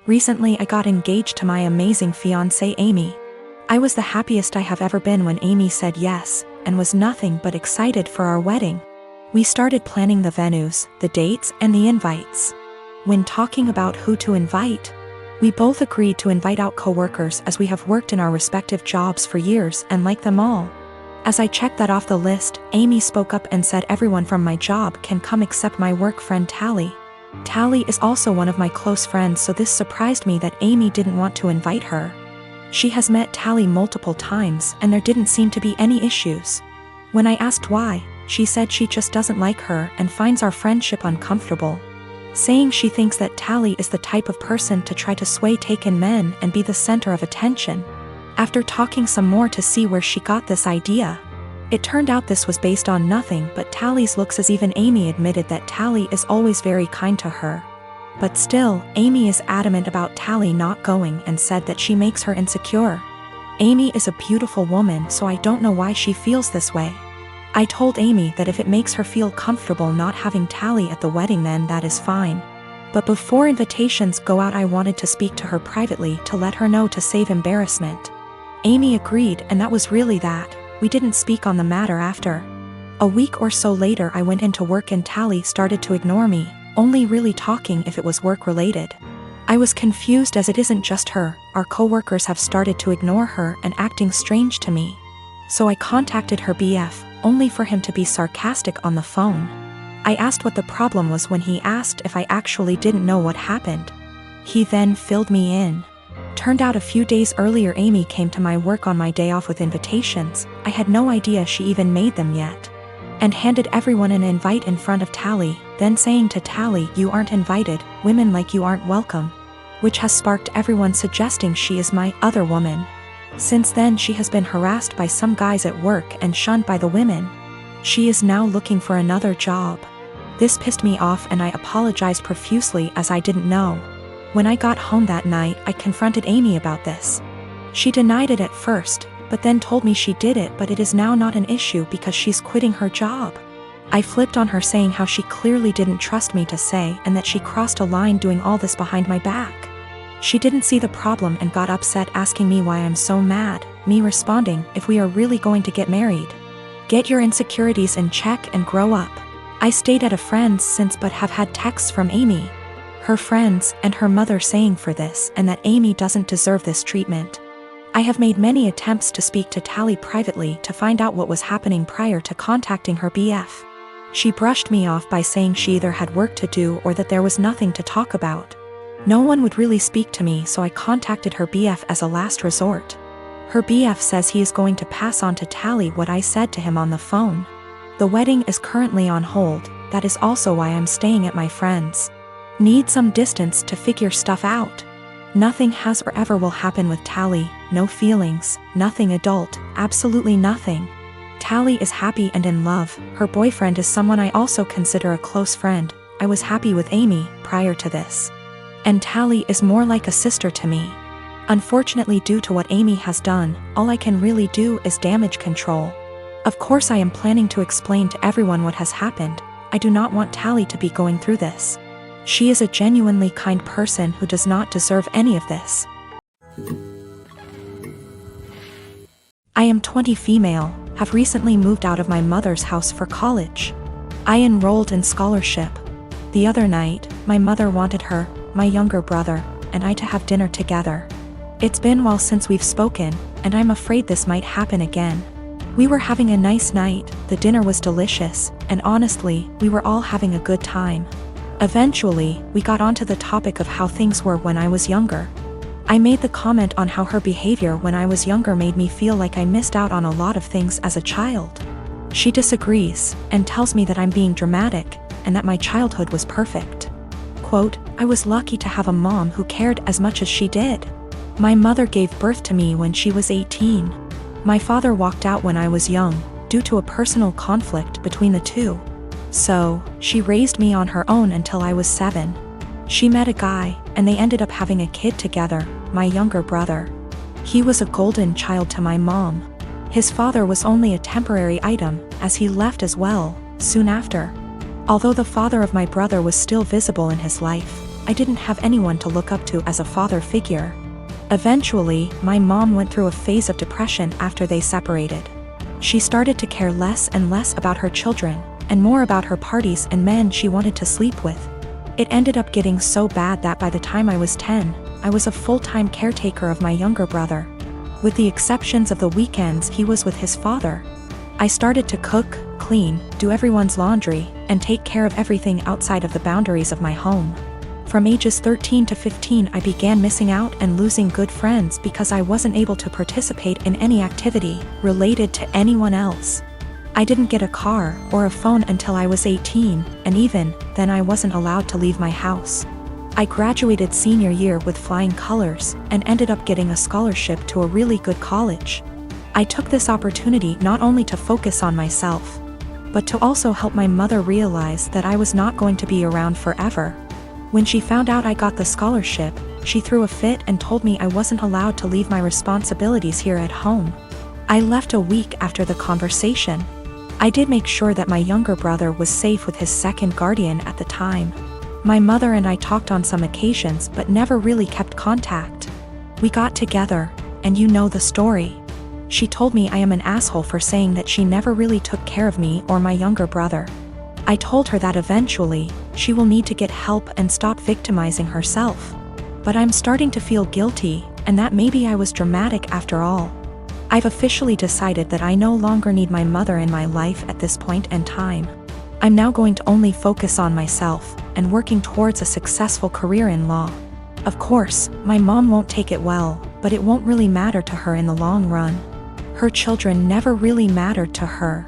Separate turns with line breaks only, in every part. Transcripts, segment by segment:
Recently I got engaged to my amazing fiancée Amy. I was the happiest I have ever been when Amy said yes, and was nothing but excited for our wedding. We started planning the venues, the dates, and the invites. When talking about who to invite, we both agreed to invite out coworkers as we have worked in our respective jobs for years and like them all. As I checked that off the list, Amy spoke up and said everyone from my job can come except my work friend Tally. Tally is also one of my close friends, so this surprised me that Amy didn't want to invite her. She has met Tally multiple times and there didn't seem to be any issues. When I asked why, she said she just doesn't like her and finds our friendship uncomfortable, saying she thinks that Tally is the type of person to try to sway taken men and be the center of attention. After talking some more to see where she got this idea, it turned out this was based on nothing but Tally's looks, as even Amy admitted that Tally is always very kind to her. But still, Amy is adamant about Tally not going and said that she makes her insecure. Amy is a beautiful woman, so I don't know why she feels this way. I told Amy that if it makes her feel comfortable not having Tally at the wedding, then that is fine. But before invitations go out, I wanted to speak to her privately to let her know to save embarrassment. Amy agreed, and that was really that. We didn't speak on the matter after. A week or so later I went into work and Tally started to ignore me, only really talking if it was work related. I was confused as it isn't just her, our coworkers have started to ignore her and acting strange to me. So I contacted her BF, only for him to be sarcastic on the phone. I asked what the problem was when he asked if I actually didn't know what happened. He then filled me in. Turned out a few days earlier Amy came to my work on my day off with invitations. I had no idea she even made them yet. And handed everyone an invite in front of Tally, then saying to Tally, "You aren't invited, women like you aren't welcome," which has sparked everyone suggesting she is my other woman. Since then she has been harassed by some guys at work and shunned by the women. She is now looking for another job. This pissed me off and I apologized profusely as I didn't know. When I got home that night, I confronted Amy about this. She denied it at first, but then told me she did it, but it is now not an issue because she's quitting her job. I flipped on her, saying how she clearly didn't trust me to say and that she crossed a line doing all this behind my back. She didn't see the problem and got upset, asking me why I'm so mad, me responding, "If we are really going to get married, get your insecurities in check and grow up." I stayed at a friend's since but have had texts from Amy, her friends, and her mother saying for this and that Amy doesn't deserve this treatment. I have made many attempts to speak to Tally privately to find out what was happening prior to contacting her BF. She brushed me off by saying she either had work to do or that there was nothing to talk about. No one would really speak to me, so I contacted her BF as a last resort. Her BF says he is going to pass on to Tally what I said to him on the phone. The wedding is currently on hold, that is also why I'm staying at my friend's. Need some distance to figure stuff out. Nothing has or ever will happen with Tally, no feelings, nothing adult, absolutely nothing. Tally is happy and in love, her boyfriend is someone I also consider a close friend. I was happy with Amy prior to this. And Tally is more like a sister to me. Unfortunately, due to what Amy has done, all I can really do is damage control. Of course I am planning to explain to everyone what has happened. I do not want Tally to be going through this. She is a genuinely kind person who does not deserve any of this. I am 20 female, have recently moved out of my mother's house for college. I enrolled in scholarship. The other night, my mother wanted her, my younger brother, and I to have dinner together. It's been a while since we've spoken, and I'm afraid this might happen again. We were having a nice night, the dinner was delicious, and honestly, we were all having a good time. Eventually, we got onto the topic of how things were when I was younger. I made the comment on how her behavior when I was younger made me feel like I missed out on a lot of things as a child. She disagrees, and tells me that I'm being dramatic, and that my childhood was perfect. Quote, "I was lucky to have a mom who cared as much as she did. My mother gave birth to me when she was 18. My father walked out when I was young, due to a personal conflict between the two. So, she raised me on her own until I was 7. She met a guy, and they ended up having a kid together, my younger brother. He was a golden child to my mom. His father was only a temporary item, as he left as well, soon after. Although the father of my brother was still visible in his life, I didn't have anyone to look up to as a father figure. Eventually, my mom went through a phase of depression after they separated. She started to care less and less about her children, and more about her parties and men she wanted to sleep with. It ended up getting so bad that by the time I was 10, I was a full-time caretaker of my younger brother. With the exceptions of the weekends he was with his father. I started to cook, clean, do everyone's laundry, and take care of everything outside of the boundaries of my home. From ages 13 to 15 I began missing out and losing good friends because I wasn't able to participate in any activity related to anyone else. I didn't get a car or a phone until I was 18, and even then I wasn't allowed to leave my house. I graduated senior year with flying colors and ended up getting a scholarship to a really good college. I took this opportunity not only to focus on myself, but to also help my mother realize that I was not going to be around forever. When she found out I got the scholarship, she threw a fit and told me I wasn't allowed to leave my responsibilities here at home. I left a week after the conversation. I did make sure that my younger brother was safe with his second guardian at the time. My mother and I talked on some occasions but never really kept contact. We got together, and you know the story. She told me I am an asshole for saying that she never really took care of me or my younger brother. I told her that eventually, she will need to get help and stop victimizing herself. But I'm starting to feel guilty, and that maybe I was dramatic after all. I've officially decided that I no longer need my mother in my life at this point in time. I'm now going to only focus on myself, and working towards a successful career in law. Of course, my mom won't take it well, but it won't really matter to her in the long run. Her children never really mattered to her.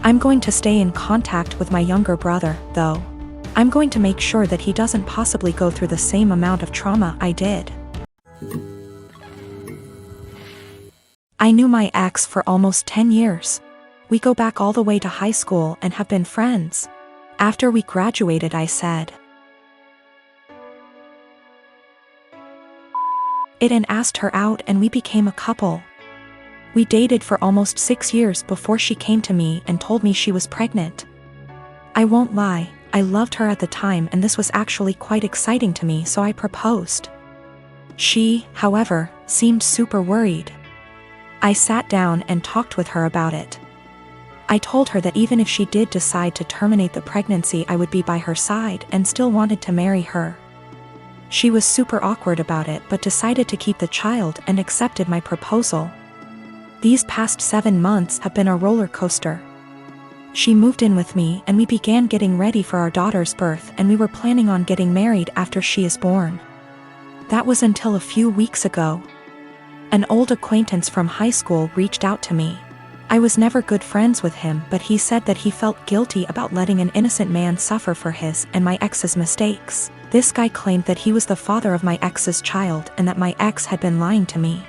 I'm going to stay in contact with my younger brother, though. I'm going to make sure that he doesn't possibly go through the same amount of trauma I did. I knew my ex for almost 10 years. We go back all the way to high school and have been friends. After we graduated, I said it and asked her out, and we became a couple. We dated for almost 6 years before she came to me and told me she was pregnant. I won't lie, I loved her at the time, and this was actually quite exciting to me, so I proposed. She, however, seemed super worried. I sat down and talked with her about it. I told her that even if she did decide to terminate the pregnancy, I would be by her side and still wanted to marry her. She was super awkward about it but decided to keep the child and accepted my proposal. These past 7 months have been a roller coaster. She moved in with me and we began getting ready for our daughter's birth, and we were planning on getting married after she is born. That was until a few weeks ago. An old acquaintance from high school reached out to me. I was never good friends with him, but he said that he felt guilty about letting an innocent man suffer for his and my ex's mistakes. This guy claimed that he was the father of my ex's child and that my ex had been lying to me.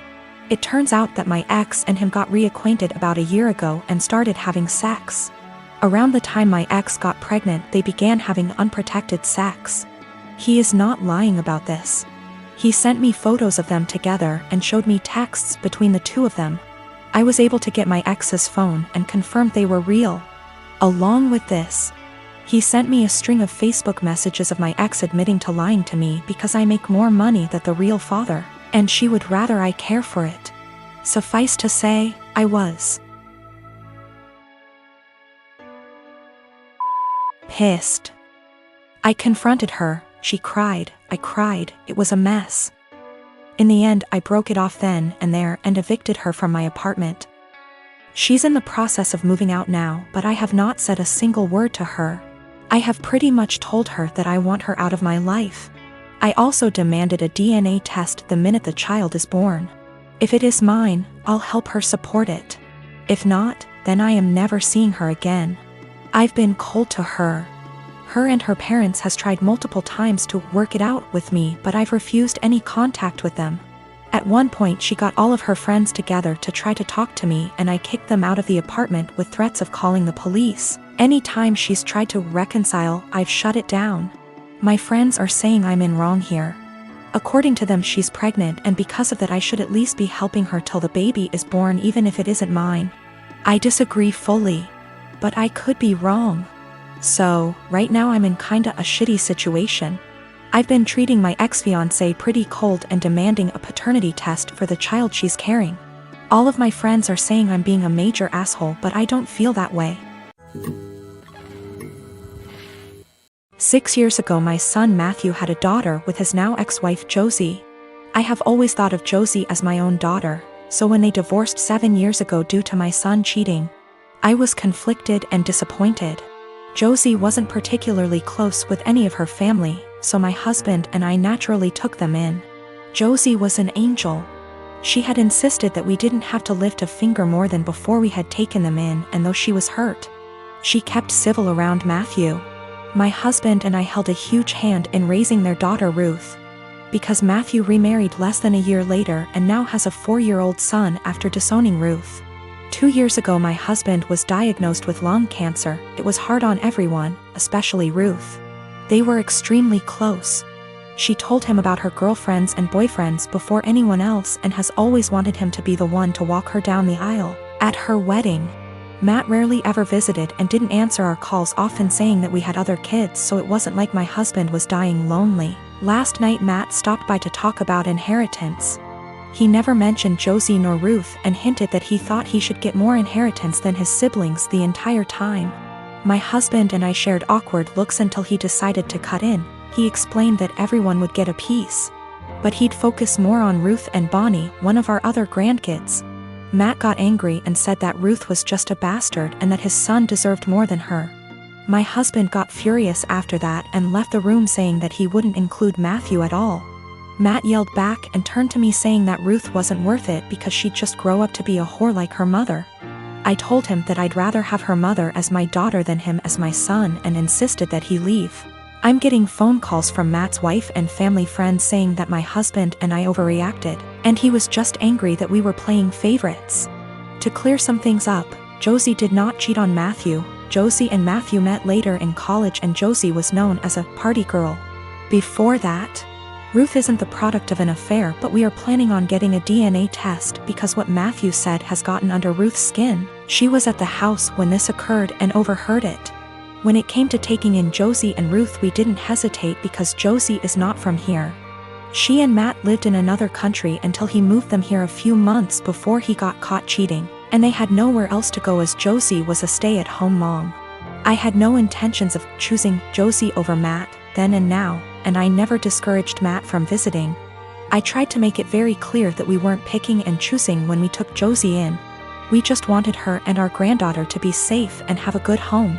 It turns out that my ex and him got reacquainted about a year ago and started having sex. Around the time my ex got pregnant, they began having unprotected sex. He is not lying about this. He sent me photos of them together and showed me texts between the two of them. I was able to get my ex's phone and confirmed they were real. Along with this, he sent me a string of Facebook messages of my ex admitting to lying to me because I make more money than the real father, and she would rather I care for it. Suffice to say, I was pissed. I confronted her, she cried, I cried, it was a mess. In the end, I broke it off then and there and evicted her from my apartment. She's in the process of moving out now, but I have not said a single word to her. I have pretty much told her that I want her out of my life. I also demanded a DNA test the minute the child is born. If it is mine, I'll help her support it. If not, then I am never seeing her again. I've been cold to her. Her and her parents has tried multiple times to work it out with me, but I've refused any contact with them. At one point she got all of her friends together to try to talk to me, and I kicked them out of the apartment with threats of calling the police. Anytime she's tried to reconcile, I've shut it down. My friends are saying I'm in wrong here. According to them, she's pregnant, and because of that I should at least be helping her till the baby is born, even if it isn't mine. I disagree fully, but I could be wrong. So, right now I'm in kinda a shitty situation. I've been treating my ex-fiancé pretty cold and demanding a paternity test for the child she's carrying. All of my friends are saying I'm being a major asshole, but I don't feel that way. 6 years ago my son Matthew had a daughter with his now ex-wife Josie. I have always thought of Josie as my own daughter, so when they divorced 7 years ago due to my son cheating, I was conflicted and disappointed. Josie wasn't particularly close with any of her family, so my husband and I naturally took them in. Josie was an angel. She had insisted that we didn't have to lift a finger more than before we had taken them in, and though she was hurt, she kept civil around Matthew. My husband and I held a huge hand in raising their daughter Ruth, because Matthew remarried less than a year later and now has a 4-year-old son after disowning Ruth. 2 years ago my husband was diagnosed with lung cancer. It was hard on everyone, especially Ruth. They were extremely close. She told him about her girlfriends and boyfriends before anyone else and has always wanted him to be the one to walk her down the aisle at her wedding. Matt rarely ever visited and didn't answer our calls, often saying that we had other kids, so it wasn't like my husband was dying lonely. Last night Matt stopped by to talk about inheritance. He never mentioned Josie nor Ruth and hinted that he thought he should get more inheritance than his siblings the entire time. My husband and I shared awkward looks until he decided to cut in. He explained that everyone would get a piece, but he'd focus more on Ruth and Bonnie, one of our other grandkids. Matt got angry and said that Ruth was just a bastard and that his son deserved more than her. My husband got furious after that and left the room saying that he wouldn't include Matthew at all. Matt yelled back and turned to me saying that Ruth wasn't worth it because she'd just grow up to be a whore like her mother. I told him that I'd rather have her mother as my daughter than him as my son and insisted that he leave. I'm getting phone calls from Matt's wife and family friends saying that my husband and I overreacted, and he was just angry that we were playing favorites. To clear some things up, Josie did not cheat on Matthew. Josie and Matthew met later in college and Josie was known as a party girl. Before that, Ruth isn't the product of an affair, but we are planning on getting a DNA test because what Matthew said has gotten under Ruth's skin. She was at the house when this occurred and overheard it. When it came to taking in Josie and Ruth, we didn't hesitate because Josie is not from here. She and Matt lived in another country until he moved them here a few months before he got caught cheating, and they had nowhere else to go as Josie was a stay-at-home mom. I had no intentions of choosing Josie over Matt then and now, and I never discouraged Matt from visiting. I tried to make it very clear that we weren't picking and choosing when we took Josie in. We just wanted her and our granddaughter to be safe and have a good home.